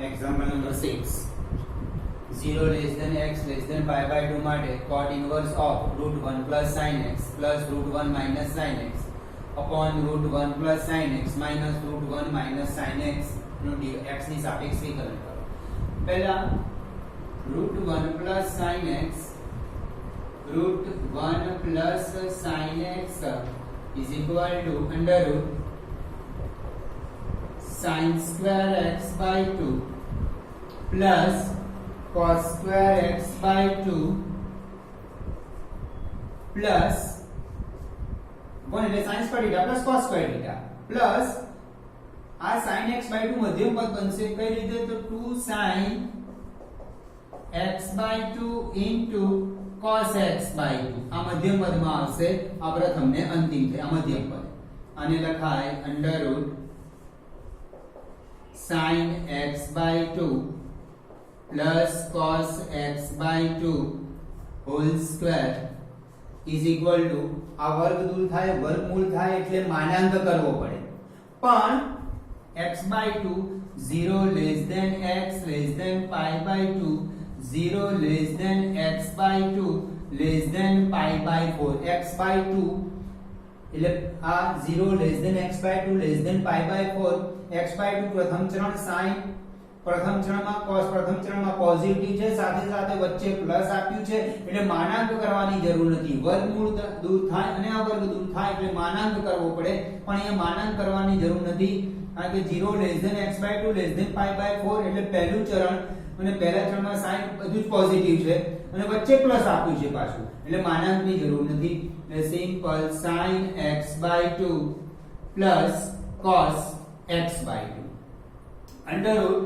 Example number 6. 0 less than x less than pi by 2 માટે cot inverse of root 1 plus sin x plus root 1 minus sin x upon root 1 plus sin x minus root 1 minus sin x નું x ની સાપેક્ષ વિકલન કરો. પહેલા root 1 plus sin x root 1 plus sin x is equal to under root sin square x by 2 plus cos square x by 2 plus 1 એટલે sin square theta plus cos square theta plus આ sin x by 2 મધ્યમ પદ બનશે કઈ રીતે તો 2 sin x by 2 into cos x by 2 આ મધ્યમ પદમાં આવશે. આ પ્રથમ ને અંતિમ છે આ મધ્યમ પદ. આને લખાય under root sin x by 2 plus cos x by 2 whole square is equal to આ વર્ગ દૂર થાય વર્ગમૂળ થાય એટલે માનાંક કરવો પડે. પણ x by 2 0 less than x less than pi by 2 0 less than x by 2 less than pi by 4 x by 2 એટલે આ 0 less than x by 2 less than pi by 4 x by 2 પ્રથમ ચરણ sin પ્રથમ ચરણમાં cos પ્રથમ ચરણમાં positive છે સાથે સાથે વચ્ચે પ્લસ આપ્યું છે એટલે માનાંક કરવાની જરૂર નથી. વર્ગમૂળ દૂર થાય અને આ વર્ગ દૂર થાય એટલે માનાંક કરવો પડે પણ અહીંયા માનાંક કરવાની જરૂર નથી કારણ કે 0 less than x by 2 less than pi by 4 એટલે પહેલું ચરણ અને પહેલા ચરણમાં sin બધું જ પોઝિટિવ છે અને વચ્ચે પ્લસ આપ્યું છે પાછું એટલે માનાંકની જરૂર નથી. એટલે simple sin x by 2 plus cos x by 2 under root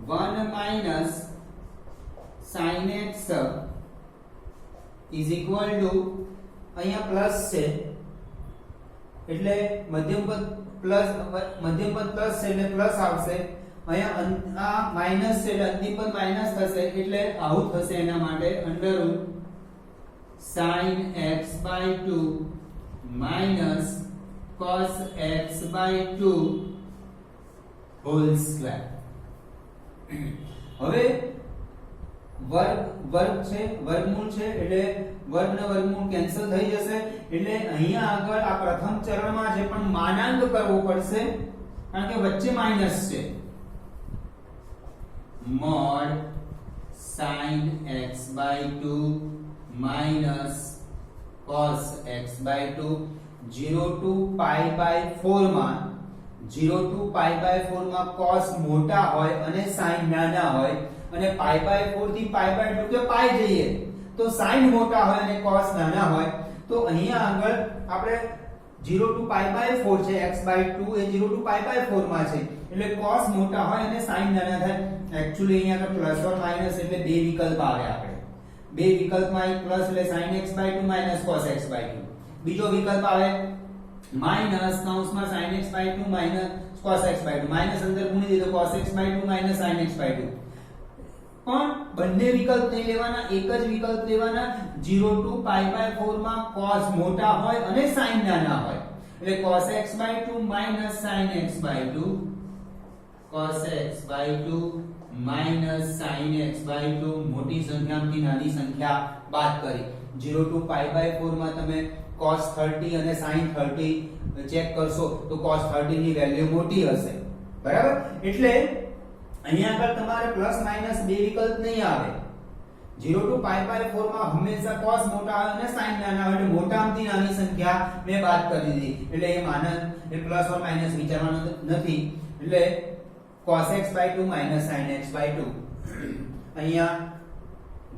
√1 minus sin x is equal to અહીંયા પ્લસ છે એટલે મધ્યમ પદ પ્લસ છે એટલે પ્લસ આવશે. અહીંયા આ માઈનસ છે એટલે અંતિમ પદ માઈનસ થશે એટલે આવું થશે. એના માટે √ sin x by 2 minus cos x by 2 whole square. હવે વર્ગ છે વર્ગમૂળ છે એટલે વર્ગ ને વર્ગમૂળ કેન્સલ થઈ જશે એટલે અહીંયા આગળ આ પ્રથમ ચરણમાં જે પણ માનાંક કરવો પડશે કારણ કે વચ્ચે માઈનસ છે. mod sin x by 2 minus cos x by 2 0 to pi by 4 માં 0 to pi by 4 માં cos મોટા હોય અને sin નાના હોય અને pi by 4 થી pi by 2 કે pi જઈએ તો sin મોટા હોય અને cos નાના હોય તો અહીંયા આગળ આપણે 0 to pi by 4 છે x by 2 A 0 to pi by 4 માં છે એટલે cos મોટા હોય અને sin નાના થાય. એક્ચ્યુઅલી અહીંયા આગળ પ્લસ ઓર માઈનસ એટલે બે વિકલ્પ આવે આપણે બે વિકલ્પમાં એક પ્લસ એટલે sin x by 2 minus cos x by 2 બીજો વિકલ્પ આવે माइनस कौंसમાં sin x by 2 minus cos x by 2 minus અંદર ગુણી દીધો cos x by 2 minus sin x by 2 પણ બંને વિકલ્પ નહીં લેવાના એક જ વિકલ્પ લેવાના 0 to pi by 4 માં cos મોટા હોય અને sin નાના હોય એટલે cos x by 2 minus sin x by 2 cos x by 2 minus sin x by 2 મોટી સંખ્યામાંથી નાની સંખ્યા બાદ કરી 0 to pi by 4 માં તમે cos 30 અને sin 30 ચેક કરશો તો cos 30 ની વેલ્યુ મોટી હશે બરાબર. એટલે અહીંયા આગળ તમારે પ્લસ માઈનસ બે વિકલ્પ નહીં આવે 0 to pi by 4 માં હંમેશા cos મોટા આવે અને sin નાના આવે એટલે મોટામાંથી નાની સંખ્યા મેં બાદ કરી દીધી એટલે એ માનક એ પ્લસ ઓર માઈનસ વિચારવાનું નથી એટલે cos x by 2 minus sin x by 2 અહીંયા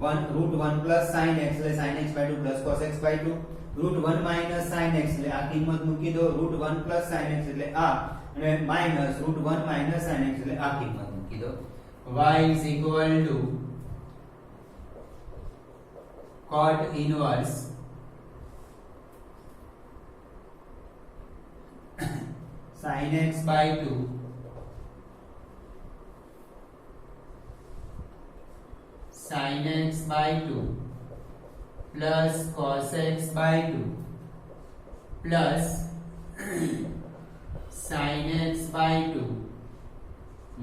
1 √1 plus sin x એટલે sin x by 2 plus cos x by 2 √1 minus sin x એટલે આ કિંમત મૂકી દો √1 plus sin x એટલે આ અને minus √1 minus sin x એટલે આ કિંમત મૂકી દો. y is equal to cot inverse sin x by 2 sin x by 2 plus cos x by 2 plus sin x by 2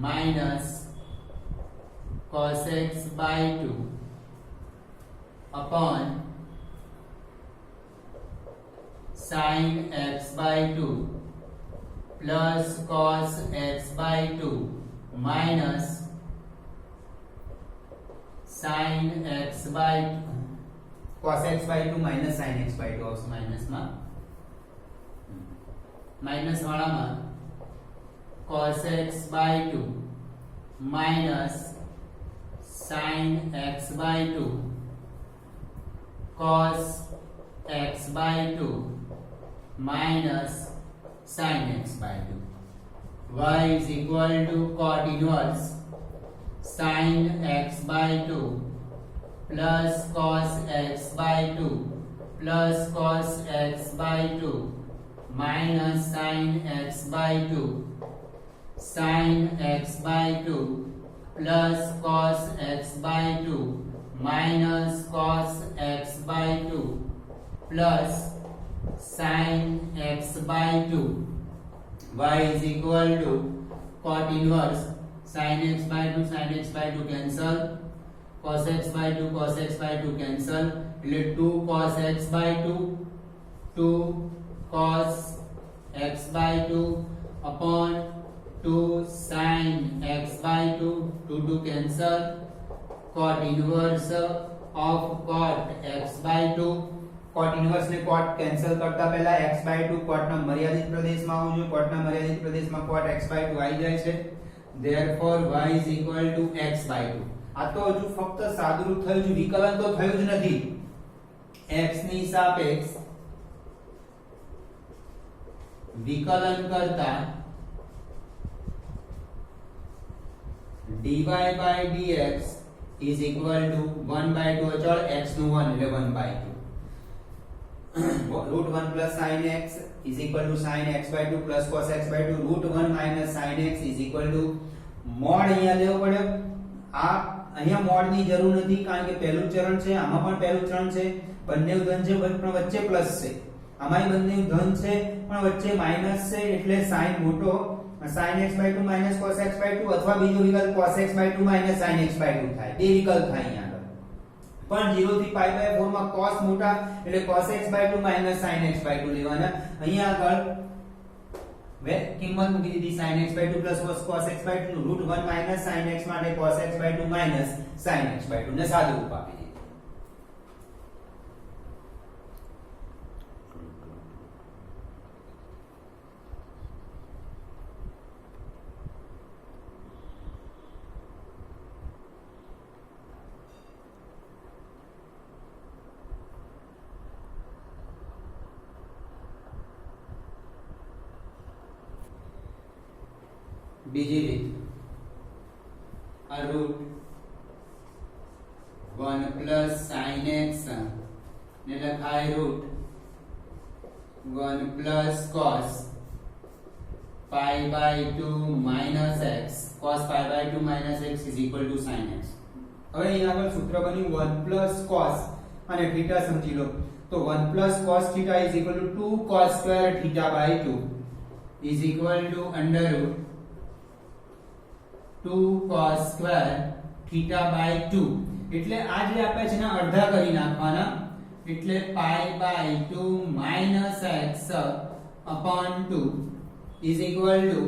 minus cos x by 2 upon sin x by 2 plus cos x by 2 minus sin x by cos x by 2 minus sin x by 2 આવશે minus વાળામાં cos x by 2 minus sin x by 2 cos x by 2 minus sin x by 2. Y is equal to cot inverse sin x by 2 plus cos x by 2 plus cos x by 2 minus sin x by 2 sin x by 2 plus cos x by 2 minus cos x by 2 plus sin x by 2. Y is equal to cot inverse sin x by 2 cancel, cos x by 2 cancel, એટલે 2 cos x by 2 2 cos x by 2 upon 2 sin x by 2 2 cancel, cot inverse of cot x by 2, cot inverse ને cot cancel કરતા પહેલા x by 2 cot ના મર્યાદિત પ્રદેશમાં આવવું જોઈએ, cot ના મર્યાદિત પ્રદેશમાં cot x by 2 આવી જાય છે, therefore y is equal to x by 2. આ તો હજુ ફક્ત સાદુરૂપ થયું છે, વિકલન તો થયું જ નથી. x ની સાપેક્ષ વિકલન કરતા dy by dx is equal to 1 by 2 અચળ x નું 1 એટલે 1 by 2 root 1 plus sin x is equal to sin x by 2 plus cos x by 2 root 1 minus sin x is equal to mod અહીંયા લેવો પડે. આ અહીંયા mod ની જરૂર નથી કારણ કે પહેલું ચરણ છે, આમાં પણ પહેલું ચરણ છે, બંને ધન છે પણ વચ્ચે પ્લસ છે, આમાંય બંને ધન છે પણ વચ્ચે માઈનસ છે, એટલે sin મોટો sin x by 2 minus cos x by 2 અથવા બીજો વિકલ્પ cos x by 2 minus sin x by 2 થાય. બે વિકલ્પ થાય અહીંયા આગળ. પણ 0 થી pi by 4 માં cos મોટા એટલે cos x by 2 minus sin x by 2 લેવાના. અહીંયા આગળ વે કિંમત મૂકી દીધી sin x by 2 plus cos x by 2 root 1 minus sin x માટે cos x by 2 minus sin x by 2 ને સાદું રૂપ આપી દીધું. બીજી રીત આ રૂટ 1 પ્લસ sin x ને લખાય root 1 plus cos pi by 2 minus x cos pi by 2 minus x is equal to sin x. હવે અહીંયા આગળ સૂત્ર બન્યું 1 plus cos અને θ સમજી લો તો 1 plus cos θ is equal to 2 cos square θ by 2 is equal to under root 2 cos square theta by 2 એટલે આ જે આપે છે ને અડધા કરી નાખવાના એટલે pi by 2 minus x upon 2 is equal to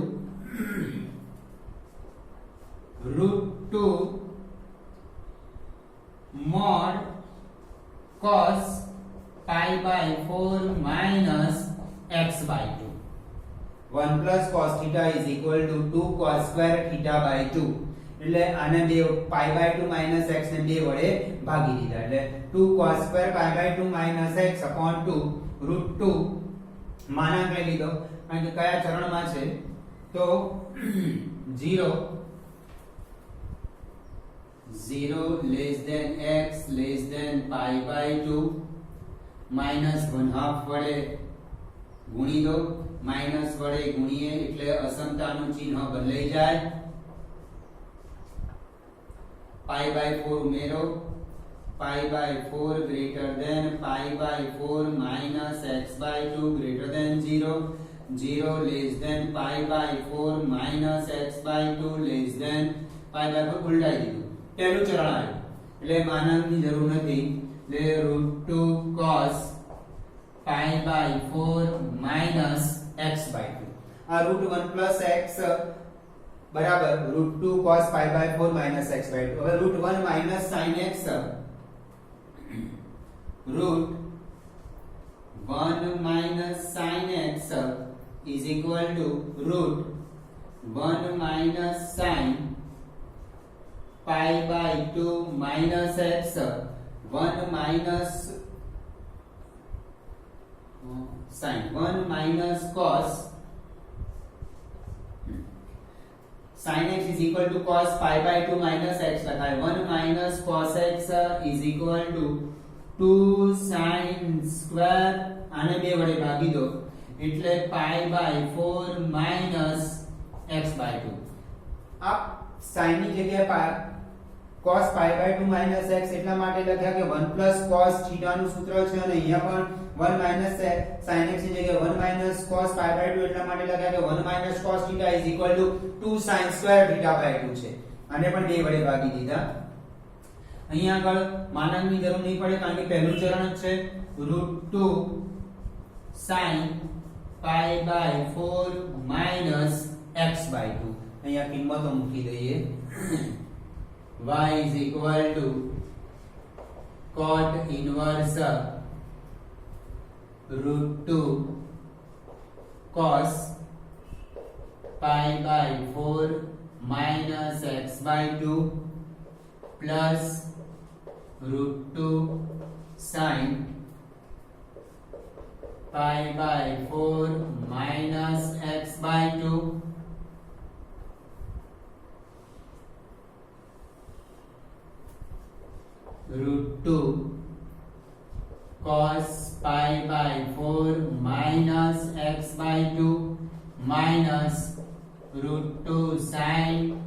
root 2 mod cos pi by 4 minus x by 2. 1 plus cos theta is equal to 2 cos square theta by 2 એટલે આને બે pi by 2 minus x ને બે વડે ભાગી દીધા એટલે 2 cos square pi by 2 minus x upon 2 root 2 માનાંક લઈ લીધો કારણ કે કયા ચરણમાં છે તો 0 less than x less than pi by 2 minus 1/2 વડે ગુણી દો માઈનસ વડે ગુણીએ એટલે અસમતાનું ચિહ્ન બદલાઈ જાય pi by 4 ઉમેરો pi by 4 greater than pi by 4 minus x by 2 greater than 0 0 less than pi by 4 minus x by 2 less than pi by 4 ઉલટાઈ દીધું પહેલું ચરણ આવ્યું એટલે માનાંકની જરૂર નથી એટલે √2 cos pi by 4 minus x by 2 આ √1 plus x બરાબર √2 cos pi by 4 minus x by 2 હવે √1 minus sin x √1 minus sin x is equal to √1 minus sin pi by 2 minus x 1 minus sin 1 minus cos sin x is equal to cos pi by 2 minus x લખાય 1 minus cos x is equal to 2 sin square આને બે વડે ભાગી દો એટલે pi by 4 minus x by 2 આ sin ની જગ્યાએ cos pi by 2 minus x એટલા માટે લખ્યા કે 1 plus cos theta નું સૂત્ર છે અને અહીંયા પણ 1 minus sin x ની જગ્યાએ 1 minus cos pi by 2 એટલા માટે લખ્યા કે 1 minus cos theta is equal to 2 sin square theta by 2 છે આને પણ બે વડે ભાગી દીધા અહીંયા આગળ માનાંકની જરૂર નહીં પડે કારણ કે પહેલું ચરણ જ છે √2 sin pi by 4 minus x by 2 અહીંયા કિંમતો મૂકી દઈએ y is equal to cot inverse √2 cos pi by 4 minus x by 2 plus √2 sin pi by 4 minus x by 2 √2 cos pi by 4 minus x by 2 minus √2 sin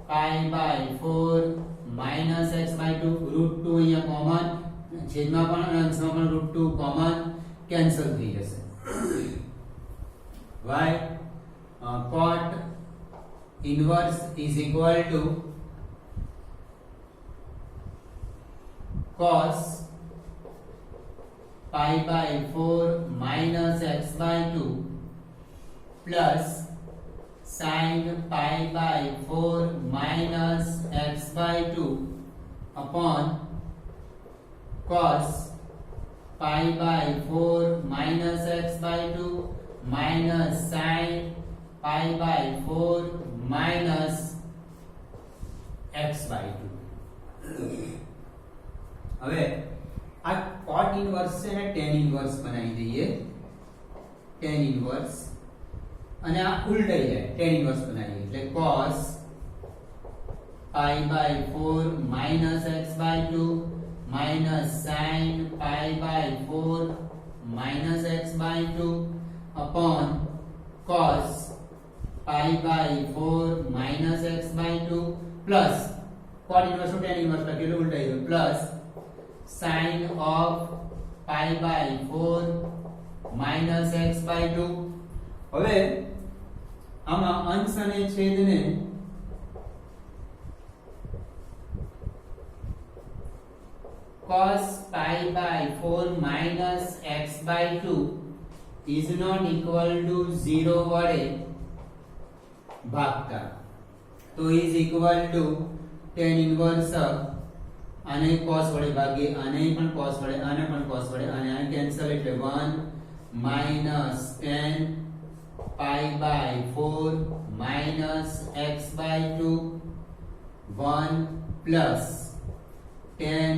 pi by 4 minus x by 2 √2 અહીંયા common છેદમાં પણ અને અંશમાં પણ √2 common cancel થઈ જશે y cot inverse is equal to cos pi by 4 minus x by 2 plus sin pi by 4 minus x by 2 upon cos pi by 4 minus x by 2 minus sin pi by 4 minus x by 2 હવે આ cot inverse છે ને tan inverse બનાવી દઈએ tan inverse અને આ ઉલટાઈ જાય tan inverse બનાવીએ એટલે cos pi by 4 minus x by 2 minus sin pi by 4 minus x by 2 upon cos pi by 4 minus x by 2 plus cot inverse tan inverse લખેલું ઉલટાઈ ગયું plus sin of pi by 4 minus x by 2 હવે આમાં અંશ અને છેદને cos pi by 4 minus x by 2 is not equal to 0 વડે ભાગતા તો is equal to tan inverse આને cos વડે ભાગીએ આને પણ cos વડે આને પણ cos વડે અને આ કેન્સલ એટલે 1 minus tan pi by 4 minus x by 2 1 plus tan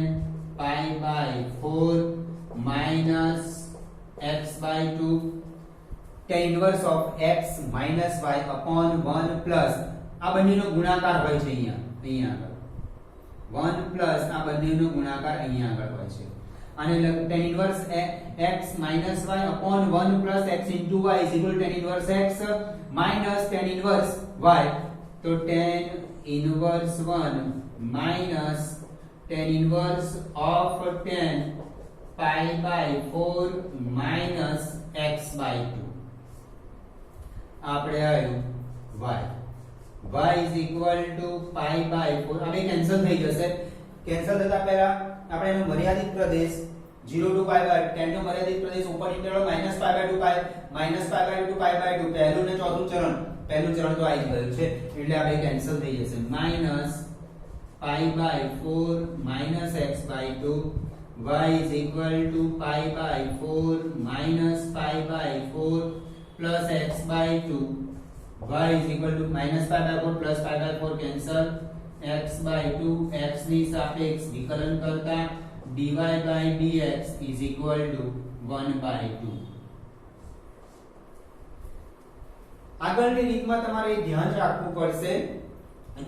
pi by 4 minus x by 2 tan inverse of x minus y upon 1 plus આ બંનેનો ગુણાકાર હોય છે અહીંયા આગળ 1 plus આ બંનેનો ગુણાકાર અહીંયા આગળ હોય છે અને tan inverse x minus y upon 1 plus x into y is equal to tan inverse x minus tan inverse y તો tan inverse 1 minus tan inverse of tan pi by 4 minus x by 2 આપણે આવ્યું y is equal to pi by 4 આ બે cancel થઈ જશે cancel થતા પહેલા આપણે એનો મર્યાદિત પ્રદેશ 0 to pi by 10 નો મર્યાદિત પ્રદેશ ઉપર interval -pi by 2 pi -pi by 2 પહેલું ને ચોથું ચરણ તો આવી ગયું છે એટલે આ બે કેન્સલ થઈ જશે -pi by 4 x by 2 y is equal to pi by 4 pi by 4 plus x by 2 y is equal to -pi by 4 plus pi by 4 cancel x by 2 x ની સાપેક્ષ વિકલન કરતા dy by dx is equal to 1 by 2 આગળની રીતમાં તમારે ધ્યાન રાખવું પડશે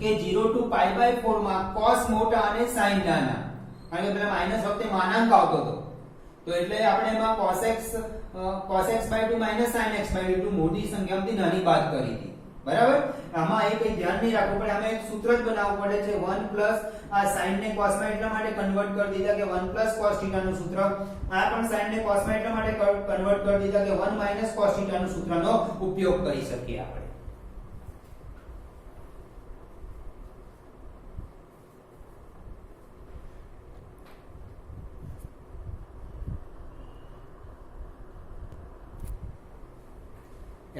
કે 0 to pi by 4 માં cos મોટા અને sin નાના કારણ કે પેલા માઈનસ વખતે માનાંક આવતો હતો તો એટલે આપણે એમાં cos x by 2 sin x by 2 મોટી સંખ્યામાંથી નાની બાદ કરી હતી બરાબર આમાં એ કઈ ધ્યાન નહીં રાખવું પડે આમાં એક સૂત્ર જ બનાવવું પડે છે 1 પ્લસ આ sin ને cos માં એટલા માટે કન્વર્ટ કરી દીધા કે 1 પ્લસ cos θ નું સૂત્ર આ પણ sin ને cos માં એટલા માટે કન્વર્ટ કરી દીધા કે 1 માઈનસ cos θ નું સૂત્રનો ઉપયોગ કરી શકીએ આપણે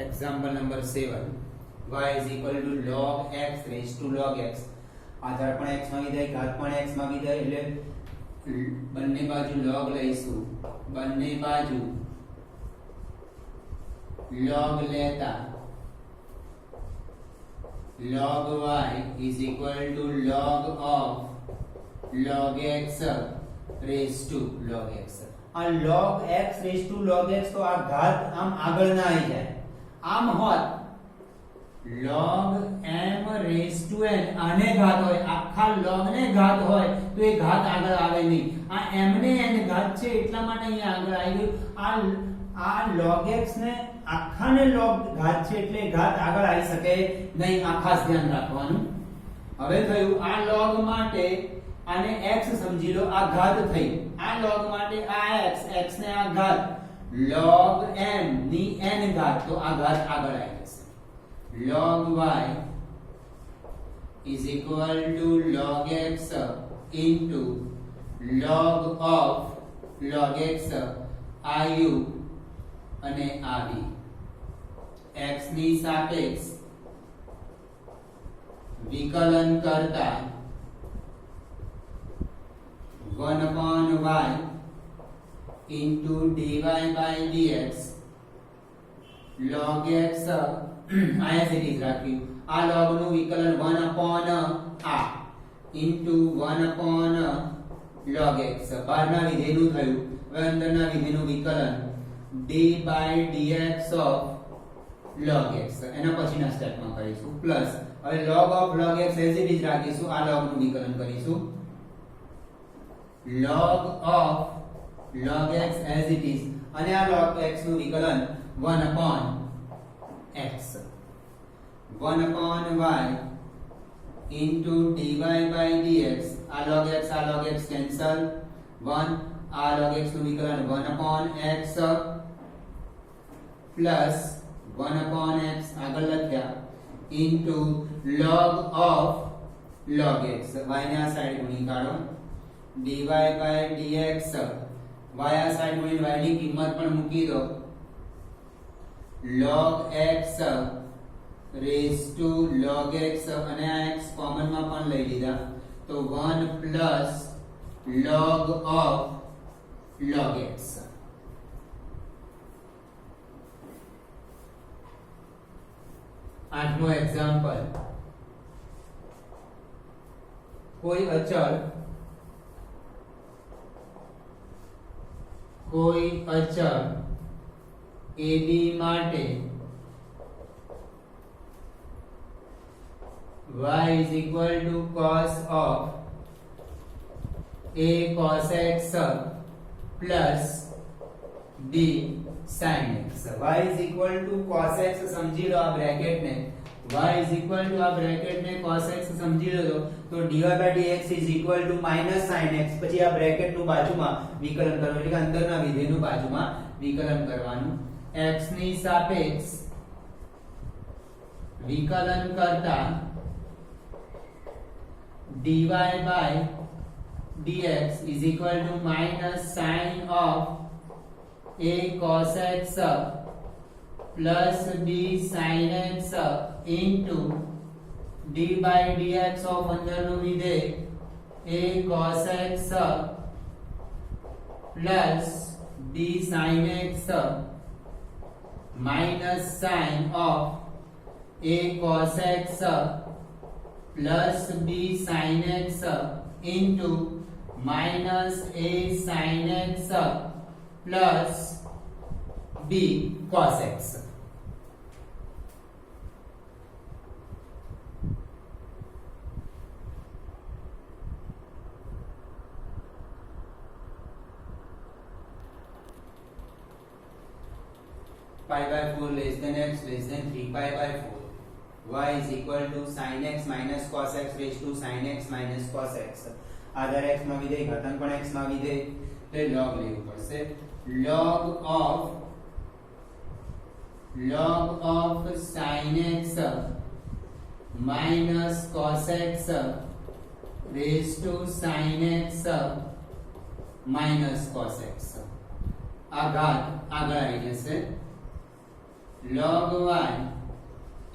Example number 7 y is equal to log x raised to log x આધાર પણ x માંગી જાય ઘાત પણ x માંગી જાય એટલે બંને બાજુ log લઈશું બંને બાજુ log લેતા log y is equal to log of log x raised to log x આ log x raised to log x તો આ ઘાત આમ આગળ ના આવી જાય આમ હોત log m raised to n આને ઘાત હોય આખા log ને ઘાત હોય તો એ ઘાત આગળ આવે નહીં આ m ને n ઘાત છે એટલા માટે અહીંયા આગળ આવી ગયું આ log x ને આખા ને log ઘાત છે એટલે ઘાત આગળ આવી શકે નહીં આ ખાસ ધ્યાન રાખવાનું હવે થયું આ log માટે આને x સમજી લો આ ઘાત થઈ આ log માટે આ x ને આ ઘાત log m ની n ઘાત તો આ ઘાત આગળ આવી જશે log y is equal to log x into log of log x iu અને rv x ની સાપેક્ષ વિકલન કરતા 1 upon y into dy by dx log x as it is રાખ્યું આ log નું વિકલન 1 upon r into 1 upon log x બહારના વિધેયનું થયું હવે અંદરના વિધેયનું વિકલન d by dx of log x એના પછીના સ્ટેપમાં કરીશું પ્લસ હવે log of log x as it is રાખીશું આ log નું વિકલન કરીશું log of log x as it is અને આ log x નું વિકલન 1 upon x 1 upon y into dy by dx આ log x cancel 1 આ log x નું વિકલન 1 upon x plus 1 upon x આગળ લખ્યા into log of log x y ને આ સાઈડ ગુણી કાઢો dy by dx y આ સાઈડ ગુણી y ની કિંમત પણ મૂકી દો log x raised to log x અને આ x કોમન માં પણ લઈ લીધા તો 1 plus log of log x આઠમો એક્ઝામ્પલ કોઈ અચળ AB માટે y is equal to cos of a cos x plus b sin x y is equal to cos x સમજી લો આ બ્રેકેટ ને y is equal to આ bracket ને cos x સમજી લો તો dy by dx is equal to minus sin x પછી આ bracket નું બાજુમાં વિકલન કરવાનું એટલે કે અંદરના વિધેયનું બાજુમાં વિકલન કરવાનું x ની સાપેક્ષ વિકલન કરતા dy by dx is equal to minus sin of a cos x plus b sin x into d by dx of અંદરનું વિધેય a cos x plus b sin x minus sin of a cos x plus b sin x into minus a sin x plus b cos x. Pi by 4 less than x less than 3 pi by 4. Y is equal to sin x minus cos x raised to sin x minus cos x. Aadhaar x માં વિધેય ઘાતાંક પણ x માં વિધેય એટલે log લેવું પડશે. log of sin x minus cos x raised to sin x minus cos x. આ ઘાત આગળ આવી જશે. log y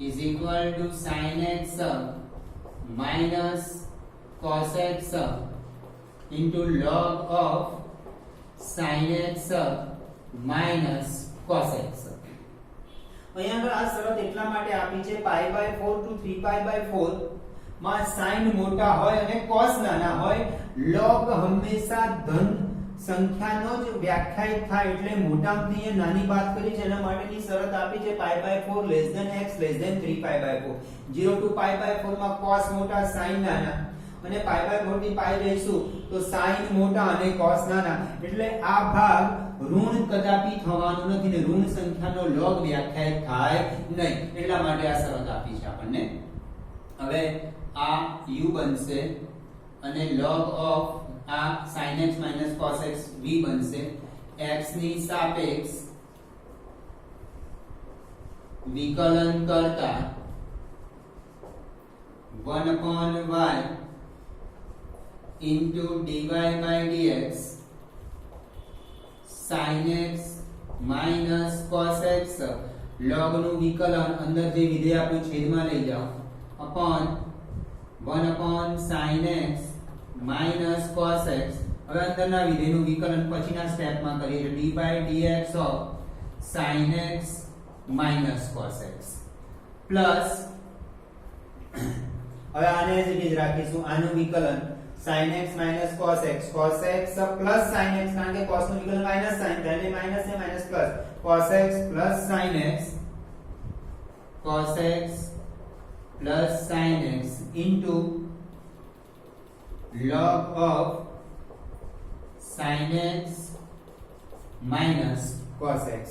is equal to sin x minus cos x into log of sin x minus cos x. અહીંયા આગળ આ શરત એટલા માટે આપી છે pi by 4 to 3 pi by 4 માં sin મોટા હોય અને cos નાના હોય. log હંમેશા ધન સંખ્યાનો જ વ્યાખ્યાયિત થાય એટલે મોટામાંથી એ નાની વાત કરી છે એના માટેની શરત આપી છે pi by 4 less than x less than 3 pi by 4. 0 to pi by 4 માં cos મોટા sin નાના અને pi by 4 થી pi લઈશું તો sin મોટા અને cos નાના એટલે આ ભાગ ઋણ કદાપી થવાનું નથી ને ઋણ સંખ્યાનો log વ્યાખ્યાયિત થાય નહીં એટલા માટે આ શરત આપી છે આપણને. હવે આ u બનશે અને log of આ sin x minus cos x v બનશે. x ની સાપેક્ષ વિકલન કરતા 1 upon y into dy by dx sin x minus cos x log નું વિકલન અંદર જે વિધેય આપણું છેદમાં લઈ જાઓ upon 1 upon sin x minus cos x. હવે અંદરના વિધેયનું વિકલન પછીના સ્ટેપમાં કરીએ dy by dx of sin x minus cos x plus હવે આને જ રીતે રાખીશું આનું વિકલન sin x minus cos x plus sin x કારણ કે cos નું વિકલન minus sin એટલે minus છે minus plus cos x plus sin x plus sin x into log of sin x minus cos x.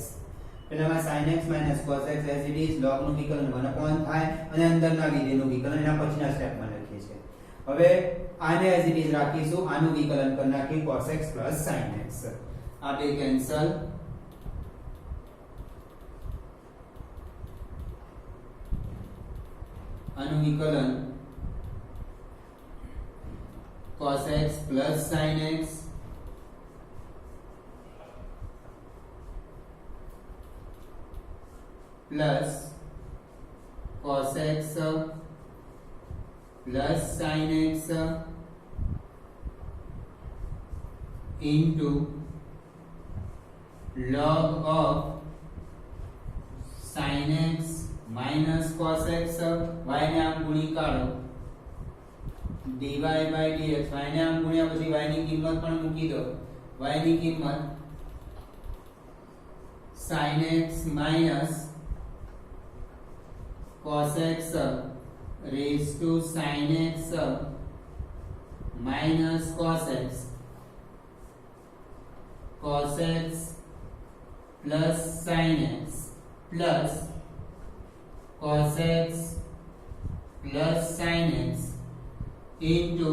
પહેલામાં sin x minus cos x as it is log નું વિકલન 1 upon થાય અને અંદરના વિધેયનું વિકલન એના પછીના સ્ટેપમાં લખીએ છીએ. હવે આને as it is રાખીશું આનું વિકલન કરી નાખીએ cos x plus sin x. આ બે કેન્સલ આનું વિકલન cos x plus sin x plus cos x plus sin x into log of sin x minus cos x y ને આમ ગુણી કાઢો dy by dx y ને આમ ગુણ્યા પછી y ની કિંમત પણ મૂકી દો y ની કિંમત sin x minus cos x raised to sin x minus cos x plus sin x plus cos x plus sin x into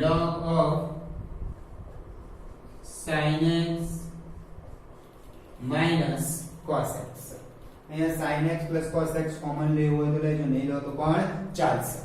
log of sin x minus cos x. અહીંયા sin x cos x common લેવું હોય તો લેજો, નહીં લો તો પણ ચાલશે.